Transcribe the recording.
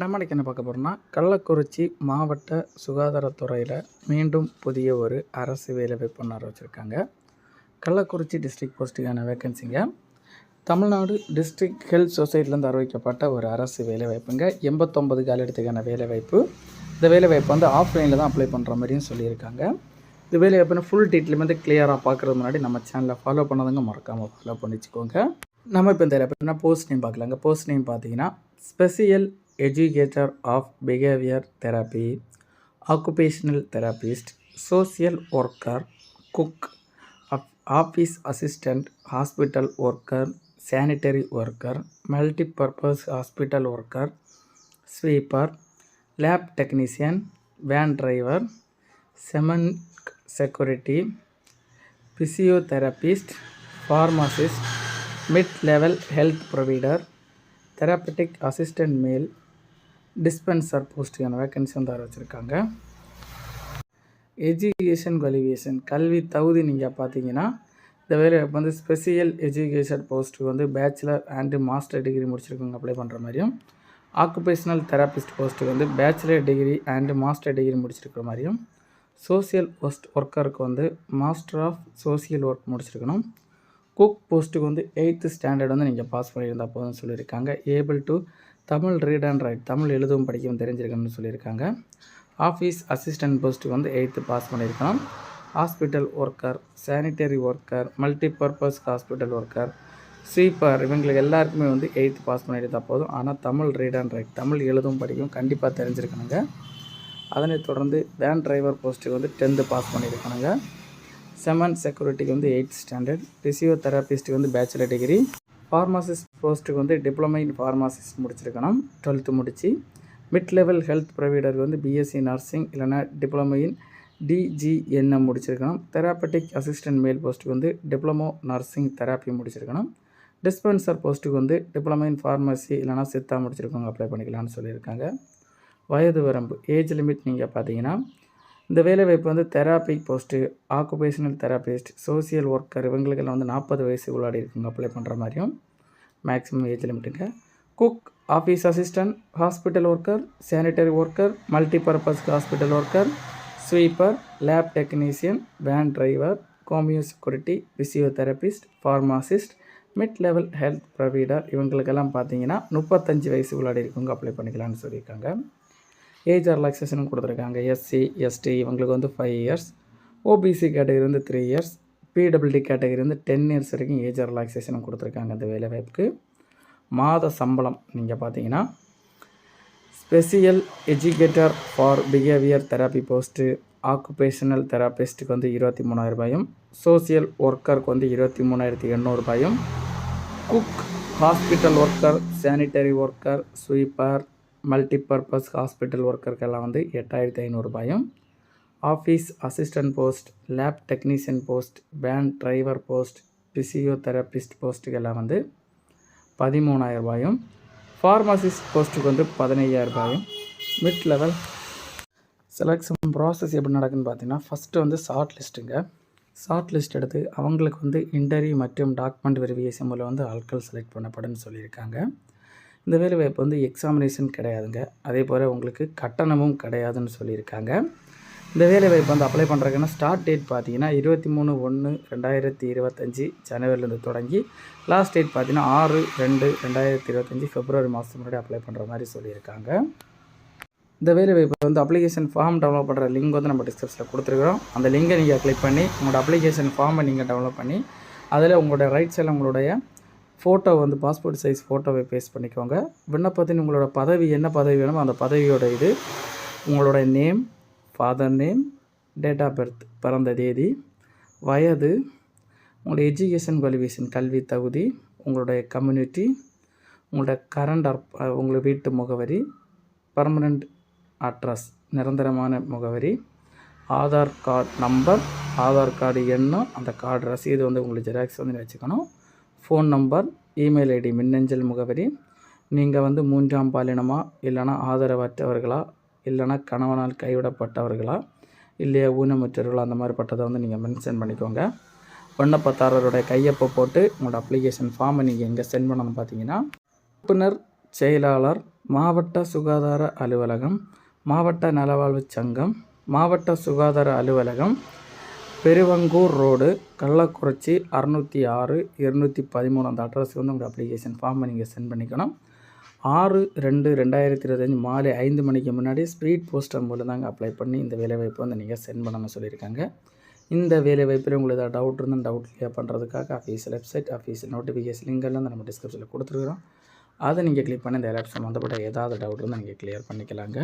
நம்ம இன்றைக்கி என்ன பார்க்க போகிறோம்னா, கள்ளக்குறிச்சி மாவட்ட சுகாதாரத்துறையில் மீண்டும் புதிய ஒரு அரசு வேலைவாய்ப்பு ஒன்று அறிவிச்சிருக்காங்க. கள்ளக்குறிச்சி டிஸ்ட்ரிக்ட் போஸ்ட்டுக்கான வேக்கன்சிங்க. தமிழ்நாடு டிஸ்ட்ரிக்ட் ஹெல்த் சொசைட்டிலேருந்து அறிவிக்கப்பட்ட ஒரு அரசு வேலைவாய்ப்புங்க. 89 காலியிடத்துக்கான வேலைவாய்ப்பு. இந்த வேலைவாய்ப்பு வந்து ஆஃப்லைனில் தான் அப்ளை பண்ணுற மாதிரியும் சொல்லியிருக்காங்க. இந்த வேலைவாய்ப்புன்னு ஃபுல் டீட்டெயில் வந்து கிளியராக பார்க்குறது முன்னாடி நம்ம சேனலை ஃபாலோ பண்ணாதவங்க மறக்காமல் ஃபாலோ பண்ணிச்சுக்கோங்க. நம்ம இப்போ இந்த வேலைவாய்ப்புனா போஸ்ட் நேம் பார்க்கலாங்க. போஸ்ட் நேம் பார்த்தீங்கன்னா, special educator of behaviour therapy, occupational therapist, social worker, cook, office assistant, hospital worker, sanitary worker, multipurpose hospital worker, sweeper, lab technician, van driver, செமன் security, physiotherapist, pharmacist, mid level health provider, therapeutic assistant male, dispenser போஸ்ட்டுக்கான vacancy வந்து அறிவிச்சிருக்காங்க. Education qualification கல்வி தகுதி நீங்கள் பார்த்தீங்கன்னா, இந்த வேலைவாய்ப்பு வந்து ஸ்பெஷல் எஜுகேஷன் போஸ்ட்டுக்கு வந்து பேச்சுலர் அண்டு மாஸ்டர் டிகிரி முடிச்சிருக்கவங்க அப்ளை பண்ணுற மாதிரியும், ஆக்குபேஷனல் தெரபிஸ்ட் போஸ்ட்டுக்கு வந்து bachelor degree and master degree முடிச்சிருக்கிற மாதிரியும், சோசியல் ஒர்க்கருக்கு வந்து மாஸ்டர் ஆஃப் சோசியல் ஒர்க் முடிச்சிருக்கணும். குக் போஸ்ட்டுக்கு வந்து 8th ஸ்டாண்டர்ட் வந்து நீங்கள் பாஸ் பண்ணியிருந்தால் போதும்னு சொல்லியிருக்காங்க. Able to Tamil read and right, Tamil எழுதவும் படிக்கவும் தெரிஞ்சிருக்கணும்னு சொல்லியிருக்காங்க. ஆஃபீஸ் அசிஸ்டன்ட் போஸ்ட்டுக்கு வந்து 8th பாஸ் பண்ணியிருக்கணும். Hospital worker, sanitary worker, multipurpose hospital worker, sweeper இவங்களுக்கு எல்லாருக்குமே வந்து 8th பாஸ் பண்ணியிருந்தால் போதும். ஆனால் Tamil read and right, Tamil எழுதவும் படிக்கவும் கண்டிப்பாக தெரிஞ்சிருக்கணுங்க. அதனைத் தொடர்ந்து வேன் டிரைவர் போஸ்ட்டுக்கு வந்து 10th பாஸ் பண்ணியிருக்கணுங்க. செமன் செக்யூரிட்டிக்கு வந்து 8th ஸ்டாண்டர்ட், பிசியோதெரபிஸ்ட்டுக்கு வந்து பேச்சுலர் டிகிரி, ஃபார்மசிஸ்ட் போஸ்ட்டுக்கு வந்து டிப்ளமோ இன் ஃபார்மசிஸ்ட் முடிச்சிருக்கணும் 12th முடிச்சு. மிட் லெவல் ஹெல்த் ப்ரொவைடருக்கு வந்து பிஎஸ்சி நர்சிங் இல்லைனா டிப்ளமோ இன் டிஜிஎன்எம் முடிச்சிருக்கணும். தெராப்பட்டிக் அசிஸ்டன்ட் மேல் போஸ்ட்டுக்கு வந்து டிப்ளமோ நர்சிங் தெராப்பி முடிச்சிருக்கணும். டிஸ்பென்சர் போஸ்ட்டுக்கு வந்து டிப்ளமோ இன் ஃபார்மசி இல்லைனா சித்தா முடிச்சிருக்கவங்க அப்ளை பண்ணிக்கலாம்னு சொல்லியிருக்காங்க. வயது வரம்பு ஏஜ் லிமிட் நீங்கள் பார்த்தீங்கன்னா, இந்த வேலைவாய்ப்பு வந்து தெராபிக் post, occupational therapist, social worker இவங்களுக்கெல்லாம் வந்து 40 வயசு உள்ளாடி இருக்குங்க அப்ளை பண்ணுற மாதிரியும் மேக்ஸிமம் ஏஜ் லிமிட்டுங்க. Cook, office assistant, hospital worker, sanitary worker, multipurpose hospital worker, sweeper, lab technician, van driver, homeo security, physiotherapist, pharmacist, mid level health provider இவங்களுக்கெல்லாம் பார்த்தீங்கன்னா 35 வயசு உள்ளாடி இருக்குங்க அப்ளை பண்ணிக்கலாம்னு சொல்லியிருக்காங்க. ஏஜ் ரிலாக்ஸேஷனும் கொடுத்துருக்காங்க. எஸ்சி எஸ்டி இவங்களுக்கு வந்து 5 years, ஓபிசி கேட்டகரி வந்து 3 years, பிடபிள்யூடி கேட்டகரி வந்து 10 years வரைக்கும் ஏஜ் ரிலாக்ஸேஷனும் கொடுத்துருக்காங்க. இந்த வேலைவாய்ப்புக்கு மாத சம்பளம் நீங்கள் பார்த்தீங்கன்னா, special educator for behaviour therapy post, occupational தெரபிஸ்ட்டுக்கு வந்து 23,000 ரூபாயும், சோசியல் ஒர்க்கருக்கு வந்து 23,800 ரூபாயும், cook, hospital worker, sanitary worker, sweeper, multipurpose hospital ஒர்க்கருக்கெல்லாம் வந்து 8,500 ரூபாயும், office assistant post, lab technician post, van driver post, physiotherapist போஸ்ட்டுக்கெல்லாம் வந்து 13,000 ரூபாயும், ஃபார்மசிஸ்ட் போஸ்ட்டுக்கு வந்து 15,000 ரூபாயும். மிட் லெவல் செலெக்ஷன் ப்ராசஸ் எப்படி நடக்குதுன்னு பார்த்தீங்கன்னா, ஃபஸ்ட்டு வந்து ஷார்ட் லிஸ்ட்டுங்க. ஷார்ட் லிஸ்ட் எடுத்து அவங்களுக்கு வந்து இன்டர்வியூ மற்றும் டாக்குமெண்ட் வெரிஃபிகேஷன் மூலம் வந்து ஆட்கள் செலக்ட் பண்ணப்படுன்னு சொல்லியிருக்காங்க. இந்த வேலைவாய்ப்பு வந்து எக்ஸாமினேஷன் கிடையாதுங்க. அதே போல் உங்களுக்கு கட்டணமும் கிடையாதுன்னு சொல்லியிருக்காங்க. இந்த வேலைவாய்ப்பு வந்து அப்ளை பண்ணுறதுக்குன்னா ஸ்டார்ட் டேட் பார்த்தீங்கன்னா 23/1/2025 ஜனவரிலேருந்து தொடங்கி லாஸ்ட் டேட் பார்த்தீங்கன்னா 6/2/2025 பிப்ரவரி மாதத்துக்கு முன்னாடி அப்ளை பண்ணுற மாதிரி சொல்லியிருக்காங்க. இந்த வேலைவாய்ப்பு வந்து அப்ளிகேஷன் ஃபார்ம் டவுன்லோட் பண்ணுற லிங்க் வந்து நம்ம டிஸ்கிரிப்ஷனில் கொடுத்துருக்குறோம். அந்த லிங்கை நீங்கள் கிளிக் பண்ணி உங்களோட அப்ளிகேஷன் ஃபார்மை நீங்கள் டவுன்லோட் பண்ணி அதில் உங்களோட ரைட் சைடில் உங்களுடைய ஃபோட்டோ வந்து பாஸ்போர்ட் சைஸ் ஃபோட்டோவை பேஸ்ட் பண்ணிக்கோங்க. விண்ணப்பத்தின் உங்களோட பதவி என்ன பதவி வேணுமோ அந்த பதவியோட இது, உங்களோட name, father name, date of birth பிறந்த தேதி, வயது, உங்களோட எஜுகேஷன் குவாலிஃபிகேஷன் கல்வி தகுதி, உங்களுடைய கம்யூனிட்டி, உங்களோட கரண்ட் உங்களோட வீட்டு முகவரி, பர்மனண்ட் அட்ரஸ் நிரந்தரமான முகவரி, Aadhaar card number, Aadhaar card எண்ணும் அந்த கார்டு ரசீது வந்து உங்களுக்கு ஜெராக்ஸ் வந்து வச்சுக்கணும். ஃபோன் நம்பர், இமெயில் ஐடி மின்னஞ்சல் முகவரி, நீங்கள் வந்து 3ஆம் பாலினமா இல்லைனா ஆதரவற்றவர்களா இல்லைனா கணவனால் கைவிடப்பட்டவர்களா இல்லையா ஊனமுற்றவர்களா அந்த மாதிரிப்பட்டதை வந்து நீங்கள் மென்ஷன் பண்ணிக்கோங்க. விண்ணப்பதாரருடைய கையொப்பை போட்டு உங்களோட அப்ளிகேஷன் ஃபார்மை நீங்கள் எங்கே சென்ட் பண்ணணும்னு பார்த்தீங்கன்னா, உறுப்பினர் செயலாளர் மாவட்ட சுகாதார அலுவலகம், மாவட்ட நலவாழ்வு சங்கம், மாவட்ட சுகாதார அலுவலகம், பெருவங்கூர் ரோடு, கள்ளக்குறிச்சி 606 213 அந்த அட்ரஸுக்கு வந்து உங்கள் அப்ளிகேஷன் ஃபார்மை நீங்கள் சென்ட் பண்ணிக்கணும். 6/2/2025 மாலை 5 மணிக்கு முன்னாடி ஸ்பீட் போஸ்டர் மூலம் தாங்க அப்ளை பண்ணி இந்த வேலைவாய்ப்பு வந்து நீங்கள் சென்ட் பண்ணணும்னு சொல்லியிருக்காங்க. இந்த வேலைவாய்ப்பில் உங்களுக்கு ஏதாவது டவுட் இருந்தால் டவுட் கிளியர் பண்ணுறதுக்காக official website, official notification link எல்லாம் நம்ம டிஸ்கிரிப்ஷனில் கொடுத்துருக்குறோம். அதை நீங்கள் கிளிக் பண்ணி இந்த எலக்ட் சம்மந்தப்பட்ட ஏதாவது டவுட் இருந்தால் நீங்கள் கிளியர் பண்ணிக்கலாங்க.